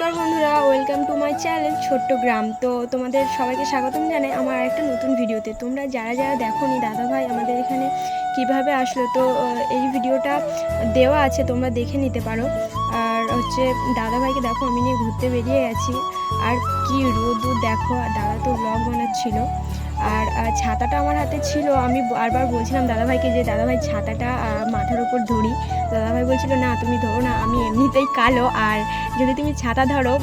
নমস্কার বন্ধুরা, welcome to my channel ছোট্ট গ্রাম। তো তোমাদের সবাইকে স্বাগতম জানাই আমার একটা নতুন ভিডিওতে। তোমরা যারা যারা দেখোনি দাদাভাই আমাদের এখানে কিভাবে আসলো, তো এই ভিডিওটা দেওয়া আছে, তোমরা দেখে নিতে পারো। আর হচ্ছে দাদাভাইকে দেখো আমি নিয়ে ঘুরতে বেরিয়ে গেছি, আর কি রোদ দেখো। আর দাদা তো ব্লগ বানাচ্ছিল, আর ছাতাটা আমার হাতে ছিল। আমি বারবার বলছিলাম দাদাভাইকে যে দাদাভাই ছাতাটা মাথার উপর ধরি। দাদাভাই বলছিল না তুমি ধরো না, আমি এমনিতেই কালো, আর যদি তুমি ছাতা ধরো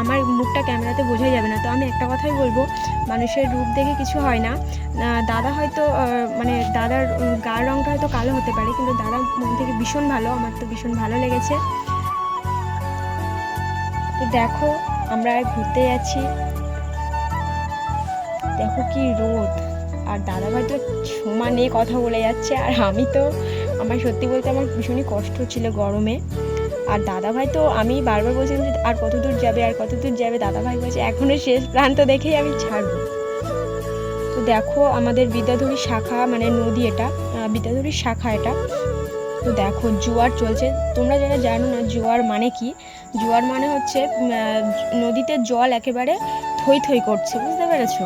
আমার মুখটা ক্যামেরাতে বোঝাই যাবে না। তো আমি একটা কথাই বলবো, মানুষের রূপ দেখে কিছু হয় না। দাদা হয়তো মানে দাদার গার রঙটা হয়তো কালো হতে পারে, কিন্তু দাদা মন থেকে ভীষণ ভালো, আমার তো ভীষণ ভালো লেগেছে। তো দেখো আমরা ঘুরতে যাচ্ছি, দেখো কি রোদ, আর দাদাভাই তো সমানে কথা বলে যাচ্ছে, আর আমি তো আমার সত্যি বলতে আমার ভীষণই কষ্ট ছিল গরমে। আর দাদাভাই তো আমি বারবার বলছিলাম যে আর কত দূর যাবে, আর কত দূর যাবে। দাদাভাই বলছে এখনো শেষ প্রান্ত দেখেই আমি ছাড়বো। তো দেখো আমাদের বিদ্যাধরী শাখা, মানে নদী, এটা বিদ্যাধরী শাখা এটা। তো দেখো জোয়ার চলছে। তোমরা যারা জানো না জোয়ার মানে কি, জোয়ার মানে হচ্ছে নদীতে জল একেবারে থই থই করছে, বুঝতে পেরেছো?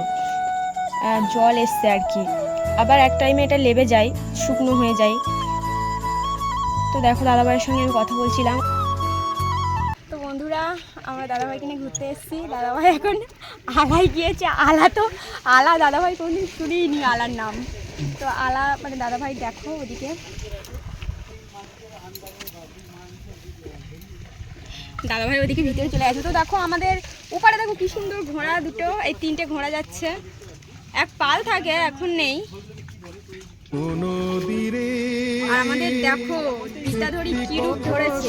জল এসছে আর কি। আবার এক টাইমে এটা লেবে যায়, শুকনো হয়ে যায়। তো দেখো দাদাভাইয়ের সঙ্গে আমি কথা বলছিলাম। তো বন্ধুরা, আমরা দাদাভাইকে নিয়ে ঘুরতে এসেছি। দাদাভাই এখন আলায় গিয়েছে। আলা দাদাভাই কোনদিন শুনিনি আলার নাম। তো আলা মানে দাদাভাই দেখো ওদিকে, দাদাভাই ওদিকে ভিতরে চলে গেছে। তো দেখো আমাদের ওপারে দেখো কি সুন্দর ঘোড়া দুটো, এই তিনটে ঘোড়া যাচ্ছে। এক পাল থাকে, এখন নেই। আর আমাদের দেখো বিদ্যাধরী কি রূপ ধরেছে,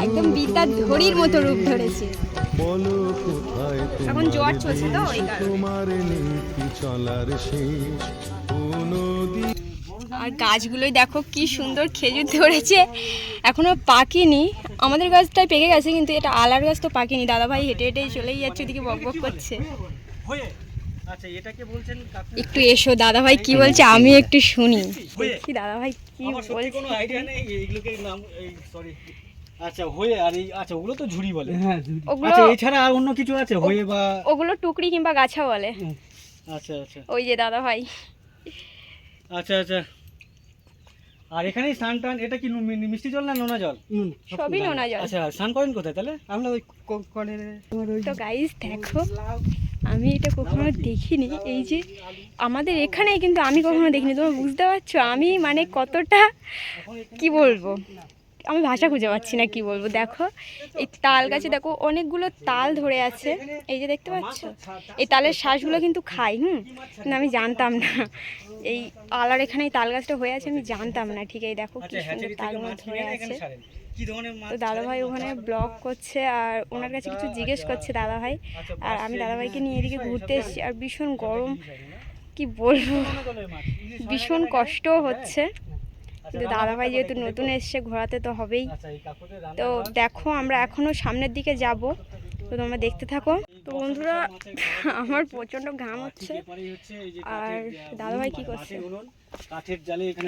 একদম বিদ্যাধরীর মতো রূপ ধরেছে। এখন জোয়ার চলছে তো এই কারণে। আর গাছগুলোই দেখো কি সুন্দর খেজুর ধরেছে, এখনো পাকেনি। আমাদের গাছটাই পেকে গেছে, কিন্তু এটা আলার গাছ তো পাকেনি। দাদাভাই হেঁটে হেঁটে চলেই যাচ্ছে, ওদিকে বক বক করছে। আচ্ছা, এটাকে বলছেন একটু এসো, দাদাভাই কি বলছে আমি একটু শুনি। কি দাদাভাই কি বলছে, কোনো আইডিয়া নেই এইগুলোকে নাম, এই সরি। আচ্ছা হয়ে, আর এই আচ্ছা ওগুলো তো ঝুড়ি বলে। হ্যাঁ আচ্ছা, এছাড়া আর অন্য কিছু আছে হয়ে বা ওগুলো টুকরি কিংবা গাছা বলে। আচ্ছা আচ্ছা, ওই যে দাদাভাই। আচ্ছা আচ্ছা। আর এখানে স্নান টান, এটা কি মিষ্টি জল না নোনা জল? সবই নোনা জল। আচ্ছা, স্নান করেন কোথায় তাহলে? আমরা ওই তো গাইস দেখো, আমি এটা কখনো দেখিনি। এই যে আমাদের এখানে, কিন্তু আমি কখনো দেখিনি। তোমরা বুঝতে পারছো আমি মানে কতটা, কি বলবো, আমি ভাষা খুঁজে পাচ্ছি না কি বলবো। দেখো এই তাল গাছে দেখো অনেকগুলো তাল ধরে আছে, এই যে দেখতে পাচ্ছ। এই তালের শ্বাসগুলো কিন্তু খাই, কিন্তু আমি জানতাম না এই আলার এখানে এই তাল গাছটা হয়ে আছে, আমি জানতাম না। ঠিক এই দেখো কি সুন্দর তালগুলো ধরে আছে। তো দাদাভাই ওখানে ব্লগ করছে, আর ওনার কাছে কিছু জিজ্ঞেস করছে দাদাভাই। আর আমি দাদাভাইকে নিয়ে এদিকে ঘুরতে এসেছি, আর ভীষণ গরম, কি বলবো, ভীষণ কষ্ট হচ্ছে। কিন্তু দাদাভাই যেহেতু নতুন এসছে, ঘোরাতে তো হবেই। তো দেখো আমরা এখনো সামনের দিকে যাব, তো তোমরা দেখতে থাকো। তো বন্ধুরা, আমার প্রচন্ড ঘাম হচ্ছে। আর দাদাভাই কি করছে,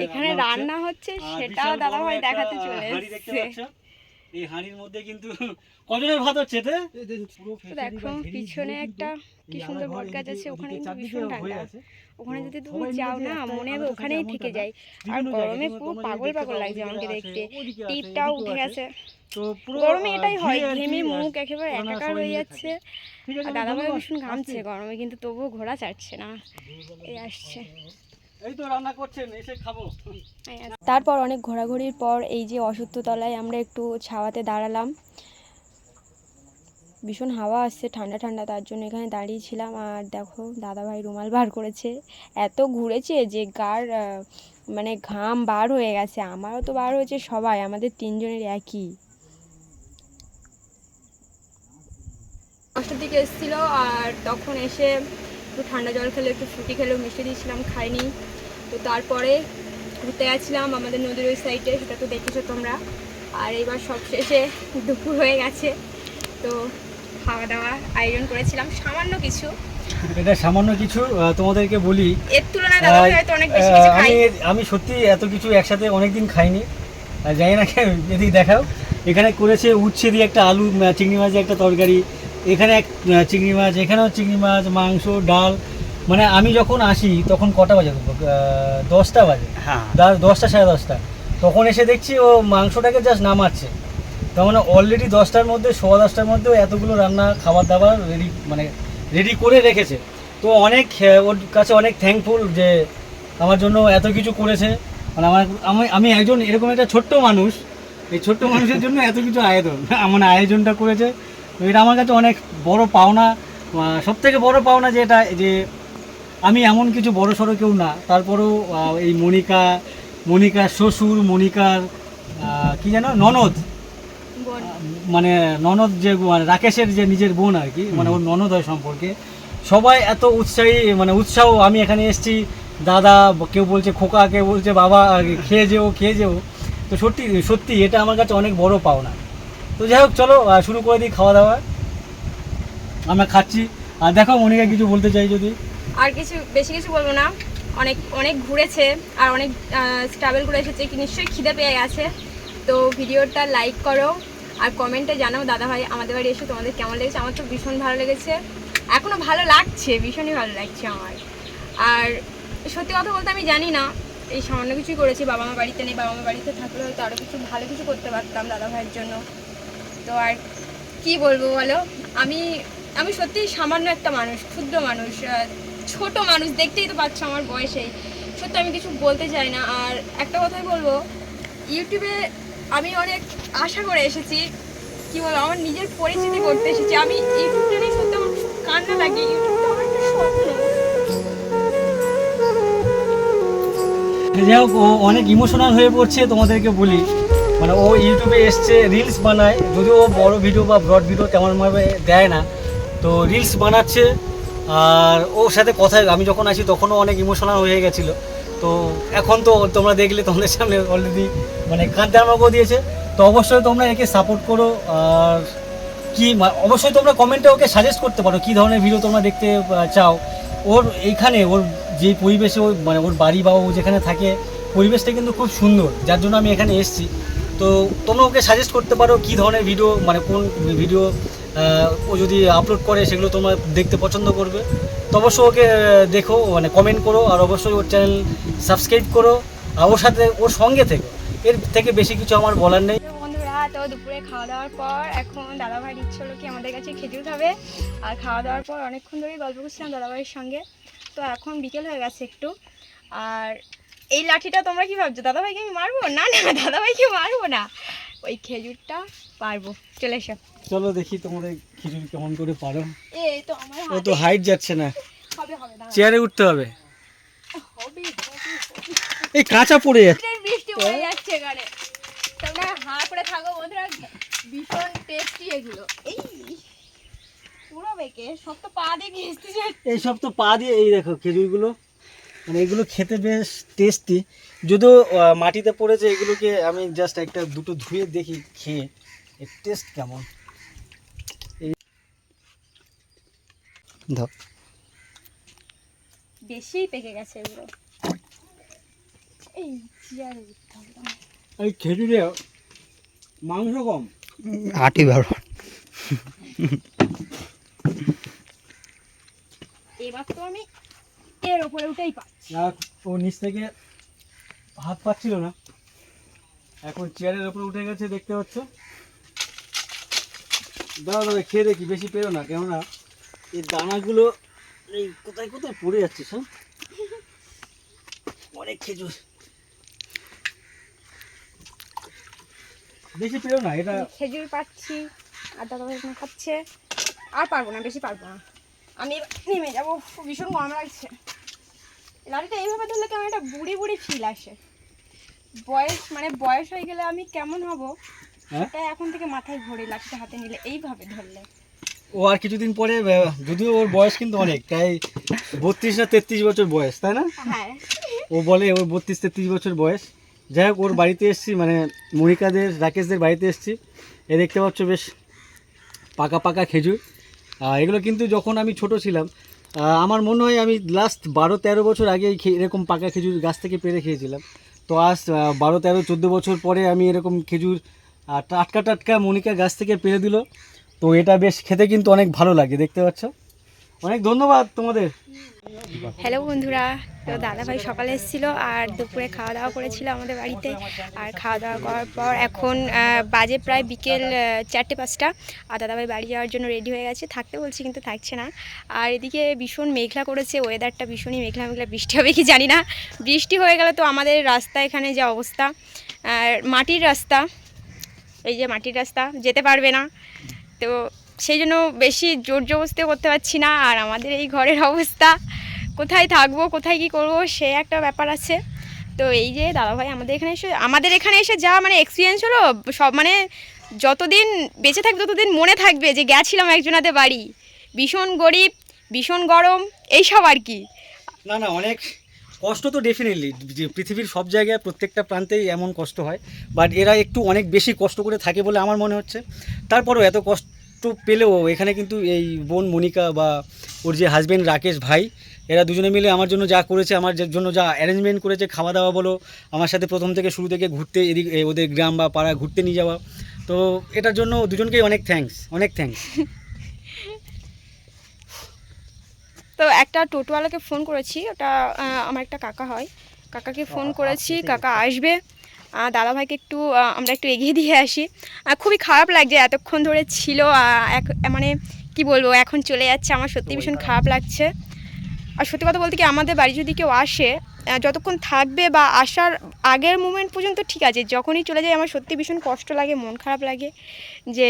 এখানে রান্না হচ্ছে, সেটা দাদাভাই দেখাতে চলে এসেছে। এই হাঁড়ির মধ্যে কিন্তু কজনের ভাত হচ্ছে এতে? দেখো পিছনে একটা কি সুন্দর বট গাছ আছে, ওখানে কিন্তু ভীষণ ঠান্ডা। ওখানে যদি তুমি যাও না, মনে হবে ওখানেই থেকে যাই। আর গরমে পুরো পাগল পাগল লাগছে আমাকে দেখতে, টিপটাও উঠে গেছে। গরমে এটাই হয়, ঘেমে মুখ একেবারে একাকার হয়ে যাচ্ছে। আর দাদাভাই ভীষণ ঘামছে গরমে, কিন্তু তবুও ঘোড়া ছাড়ছে না, এই আসছে। এই তো রান্না করছেন, এসে খাবো। তারপর অনেক ঘোরাঘুরির পর এই যে অশ্বত্থতলায় আমরা একটু ছাওয়াতে দাঁড়ালাম। ভীষণ হাওয়া আসছে, ঠান্ডা ঠান্ডা, তার জন্য এখানে দাঁড়িয়েছিলাম। আর দেখো দাদাভাই রুমাল বার করেছে, এত ঘুরেছে যে গার মানে ঘাম বার হয়ে গেছে। আমারও তো বার হয়েছে, সবাই আমাদের তিনজনের একই। 5টার দিকে এসেছিলো, আর তখন এসে একটু ঠান্ডা জল খেলো, একটু ফ্রুটি খেলো, মিষ্টি দিয়েছিলাম, খাইনি। তো তারপরে ঘুরতে গেছিলাম আমাদের নদীর ওই সাইডে, সেটা তো দেখেছো তোমরা। আর এবার সব শেষে দুপুর হয়ে গেছে, তো খাওয়া দাওয়া আয়োজন করেছিলাম সামান্য কিছু। এটা সামান্য কিছু তোমাদেরকে বলি, এর তুলনায় দাদাভাই হয়তো অনেক বেশি খাই। আমি সত্যি এত কিছু একসাথে অনেকদিন খাইনি। জানি না এদিকে দেখাও, এখানে করেছে উচ্ছে দিয়ে একটা আলু চিংড়ি মাছের একটা তরকারি, এখানে এক চিংড়ি মাছ, এখানেও চিংড়ি মাছ, মাংস, ডাল। মানে আমি যখন আসি তখন কটা বাজে, 10টা বাজে, হ্যাঁ 10টা 10:30, তখন এসে দেখছি ও মাংসটাকে জাস্ট নামাচ্ছে। তার মানে অলরেডি 10টার মধ্যে 10:15টার মধ্যেও এতগুলো রান্না খাবার দাবার রেডি করে রেখেছে। তো অনেক ওর কাছে অনেক থ্যাঙ্কফুল যে আমার জন্য এত কিছু করেছে। মানে আমি একজন এরকম একটা ছোট্ট মানুষ, এই ছোট্ট মানুষের জন্য এত কিছু মানে আয়োজনটা করেছে। তো এটা আমার কাছে অনেক বড় পাওনা, সবথেকে বড় পাওনা যেটা, যে আমি এমন কিছু বড় সড়ো কেউ না, তারপরেও এই মনিকার শ্বশুর, মনিকার কি যেন ননদ, মানে ননদ যে মানে রাকেশের যে নিজের বোন আর কি, মানে ওর ননদ হয় সম্পর্কে, সবাই এত উৎসাহী, মানে উৎসাহ। আমি এখানে এসেছি, দাদা, কেউ বলছে খোকা, কেউ বলছে বাবা খেয়ে যেও। তো সত্যি এটা আমার কাছে অনেক বড় পাওনা। তো যাই হোক, চলো শুরু করে দিই খাওয়া দাওয়া। আমরা খাচ্ছি। আর দেখো মনিকা কিছু বলতে চাই যদি। আর বেশি কিছু বলবো না, অনেক ঘুরেছে আর অনেক ট্রাভেল করে এসেছে, কি নিশ্চয়ই খিদে পেয়ে গেছে। তো ভিডিওটা লাইক করো আর কমেন্টে জানাও দাদাভাই আমাদের বাড়ি এসে তোমাদের কেমন লেগেছে। আমার তো ভীষণ ভালো লেগেছে, এখনও ভালো লাগছে, ভীষণই ভালো লাগছে আমার। আর সত্যি কথা বলতে আমি জানি না, এই সামান্য কিছুই করেছি। বাবা মা বাড়িতে নেই, বাবা মা বাড়িতে থাকলে হয়তো আরও কিছু ভালো কিছু করতে পারতাম দাদাভাইয়ের জন্য। তো আর কি বলবো বলো, আমি সত্যি সামান্য একটা মানুষ, ক্ষুদ্র মানুষ, ছোট মানুষ, দেখতেই তো পাচ্ছ আমার বয়সেই। সত্যি আমি কিছু বলতে চাই না। আর একটা কথাই বলবো, ইউটিউবে আমি অনেক আশা করে এসেছি, কি বলবো, আমার নিজের পরিচিতি করতে এসেছি। আমি ইউটিউবটা নিয়ে সত্যি আমার কান্না লাগে, ইউটিউবটা আমার একটা স্বপ্ন। যাই হোক, ও অনেক ইমোশনাল হয়ে পড়ছে, তোমাদেরকে বলি। মানে ও ইউটিউবে এসছে, রিলস বানায়, যদিও ও বড় ভিডিও বা ব্রড ভিডিও তেমনভাবে দেয় না, তো রিলস বানাচ্ছে। আর ওর সাথে কথা, আমি যখন আসি তখনও অনেক ইমোশনাল হয়ে গেছিলো। তো এখন তো তোমরা দেখলে, তোমাদের সামনে অলরেডি মানে কাঁদতে আরম্ভ করে দিয়েছে। তো অবশ্যই তোমরা একে সাপোর্ট করো। আর অবশ্যই তোমরা কমেন্টে ওকে সাজেস্ট করতে পারো কী ধরনের ভিডিও তোমরা দেখতে চাও। ওর এইখানে ওর যে পরিবেশে, মানে ওর বাড়ি বা ও যেখানে থাকে, পরিবেশটা কিন্তু খুব সুন্দর, যার জন্য আমি এখানে এসেছি। তো তোমরা ওকে সাজেস্ট করতে পারো কী ধরনের ভিডিও, মানে কোন ভিডিও ও যদি আপলোড করে সেগুলো তোমরা দেখতে পছন্দ করবে। তো অবশ্যই ওকে দেখো, মানে কমেন্ট করো, আর অবশ্যই ওর চ্যানেল সাবস্ক্রাইব করো, আর ওর সঙ্গে থেকো। এর থেকে বেশি কিছু আমার বলার নেই। বন্ধুরা, তো দুপুরে খাওয়া দাওয়ার পর এখন দাদাভাইয়ের ইচ্ছে হলো কি আমাদের কাছে খেজুর খাবে। আর খাওয়া দাওয়ার পর অনেকক্ষণ ধরেই গল্প করছিলাম দাদাভাইয়ের সঙ্গে। তো এখন বিকেল হয়ে গেছে একটু। আর এই লাঠিটা তোমরা কি ভাবছো, দাদাভাইকে আমি মারবো? না না, দাদাভাইকে মারবো না, ওই খেজুরটা পারবো। চলে এসো, চলো দেখি তোমাদের খিচুড়ি কেমন করে পারো। এই তো আমার ও তো হাইট যাচ্ছে না, হবে দাঁড়াও। চেয়ারে উঠতে হবে। হবে এই কাঁচা পড়ে যাচ্ছে, বৃষ্টি পড়ে যাচ্ছে এখানে। তোমরা হাঁ করে থাকো বন্ধুরা, ভীষণ টেস্টি এগুলো। এই পুরো বেঁকে সব তো পা দিয়ে ঘেঁচতে যাচ্ছে। এই সব তো পা দিয়ে, এই দেখো খেজুরগুলো, মানে এগুলো খেতে বেশ টেস্টি। যদিও মাটিতে পড়েছে, এগুলোকে আমি জাস্ট দুটো ধুয়ে দেখি খেয়ে এর টেস্ট কেমন। এই ধর, বেশি পেকে গেছে এগুলো। এই চেয়ারে উঠতে হবে। এই খেজুরে মাংস কম, আটি ভালো। এবার তো আমি এর উপরে উঠেই পাচ্ছি। ও নিচ থেকে হাত পাচ্ছিল না, এখন চেয়ারের উপরে উঠে গেছে, দেখতে পাচ্ছ। দাঁড়া খেয়ে দেখি, বেশি পেরো না, কেননা এই দানাগুলো এই কোথায় কোথায় পড়ে যাচ্ছে সব, অনেক খেজুর। বেশি পেরো না, এটা খেজুর পাচ্ছি আর দাদাভাই এখানে খাচ্ছে। আর পারবো না, বেশি পারবো না, আমি নেমে যাবো, ভীষণ গরম লাগছে। লাঠিটা এইভাবে ধরলে কেমন একটা বুড়ি বুড়ি ফিল আসে। বয়স হয়ে গেলে আমি কেমন হব সেটা এখন থেকে মাথায় ঘোরে, লাঠিটা হাতে নিলে এইভাবে ধরলে। ও আর কিছুদিন পরে, যদিও ওর বয়স কিন্তু অনেক, তাই 32 না 33 বছর বয়স, তাই না? হ্যাঁ, ও বলে ওর 32-33 বছর বয়স। যাই হোক, ওর বাড়িতে এসেছি, মানে মনিকাদের, রাকেশদের বাড়িতে এসেছি। এ দেখতে পাচ্ছ বেশ পাকা পাকা খেজুর। এগুলো কিন্তু যখন আমি ছোট ছিলাম, আমার মনে হয় আমি লাস্ট 12-13 বছর আগে এরকম পাকা খেজুর গাছ থেকে পেড়ে খেয়েছিলাম। তো আজ 12-13-14 বছর পরে আমি এরকম খেজুর আর টাটকা টাটকা মনিকা গাছ থেকে পেরে দিল। তো এটা বেশ খেতে কিন্তু অনেক ভালো লাগে, দেখতে পাচ্ছ। অনেক ধন্যবাদ তোমাদের। হ্যালো বন্ধুরা, তো দাদাভাই সকালে এসেছিলো আর দুপুরে খাওয়া দাওয়া করেছিল আমাদের বাড়িতে। আর খাওয়া দাওয়া করার পর এখন বাজে প্রায় বিকেল 4-5টা। আর দাদাভাই বাড়ি যাওয়ার জন্য রেডি হয়ে গেছে, থাকতে বলছি কিন্তু থাকছে না। আর এদিকে ভীষণ মেঘলা করেছে, ওয়েদারটা ভীষণই মেঘলা মেঘলা, বৃষ্টি হবে কি জানি না। বৃষ্টি হয়ে গেলে তো আমাদের রাস্তা এখানে যা অবস্থা, আর মাটির রাস্তা, এই যে মাটির রাস্তা, যেতে পারবে না। তো সেই জন্য বেশি জোর জবরদস্তি করতে পারছি না। আর আমাদের এই ঘরের অবস্থা, কোথায় থাকবো কোথায় কি করব সে একটা ব্যাপার আছে। তো এই যে দাদাভাই আমাদের এখানে এসে যা মানে এক্সপিরিয়েন্স হলো, সব মানে যতদিন বেঁচে থাকবে ততদিন মনে থাকবে যে গেছিলাম একজনাদের বাড়ি, ভীষণ গরিব, ভীষণ গরম, এইসব আর কি। না না, অনেক কষ্ট তো ডেফিনেটলি, যে পৃথিবীর সব জায়গায় প্রত্যেকটা প্রান্তেই এমন কষ্ট হয়, বাট এরা একটু অনেক বেশি কষ্ট করে থাকে বলে আমার মনে হচ্ছে। তারপরেও এত কষ্ট পেলেও এখানে কিন্তু এই বোন মনিকা বা ওর যে হাজব্যান্ড রাকেশ ভাই, এরা দুজনে মিলে আমার জন্য যা করেছে, আমার জন্য যা অ্যারেঞ্জমেন্ট করেছে, খাওয়া দাওয়া বলো, আমার সাথে প্রথম থেকে শুরু থেকে ঘুরতে এদিক ওদের গ্রাম বা পাড়া ঘুরতে নিয়ে যাওয়া, তো এটার জন্য দুজনকেই অনেক থ্যাঙ্কস, অনেক থ্যাঙ্কস। তো একটা টোটোওয়ালাকে ফোন করেছি, ওটা আমার একটা কাকা হয়, কাকাকে ফোন করেছি, কাকা আসবে। দাদাভাইকে একটু আমরা একটু এগিয়ে দিয়ে আসি। খুবই খারাপ লাগছে, এতক্ষণ ধরে ছিল, মানে কি বলবো, এখন চলে যাচ্ছে, আমার সত্যি ভীষণ খারাপ লাগছে। আর সত্যি কথা বলতে কি, আমাদের বাড়ি যদি কেউ আসে, যতক্ষণ থাকবে বা আসার আগের মোমেন্ট পর্যন্ত ঠিক আছে, যখনই চলে যায় আমার সত্যি ভীষণ কষ্ট লাগে, মন খারাপ লাগে যে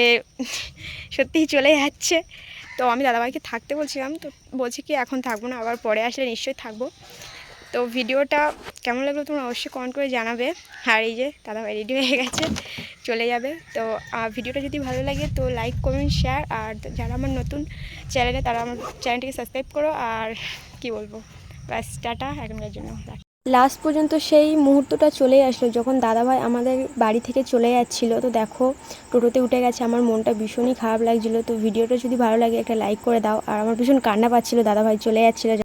সত্যিই চলে যাচ্ছে। তো আমি দাদাভাইকে থাকতে বলছিলাম, তো বলছি কি এখন থাকবো না, আবার পরে আসলে নিশ্চয়ই থাকবো। তো ভিডিওটা কেমন লাগলো তোমরা অবশ্যই কমেন্ট করে জানাবে। আর এই যে দাদাভাই রেডি হয়ে গেছে, চলে যাবে। তো ভিডিওটা যদি ভালো লাগে তো লাইক কমেন্ট শেয়ার, আর যারা আমার নতুন চ্যানেলে তারা আমার চ্যানেলটিকে সাবস্ক্রাইব করো। আর কি বলবো, ব্যাস টাটা এখনকার জন্য। লাস্ট পর্যন্ত সেই মুহূর্তটা চলেই আসলো যখন দাদাভাই আমাদের বাড়ি থেকে চলে যাচ্ছিলো। তো দেখো টোটোতে উঠে গেছে, আমার মনটা ভীষণই খারাপ লাগছিলো। তো ভিডিওটা যদি ভালো লাগে একটা লাইক করে দাও। আর আমার ভীষণ কান্না পাচ্ছিলো দাদাভাই চলে যাচ্ছিলো।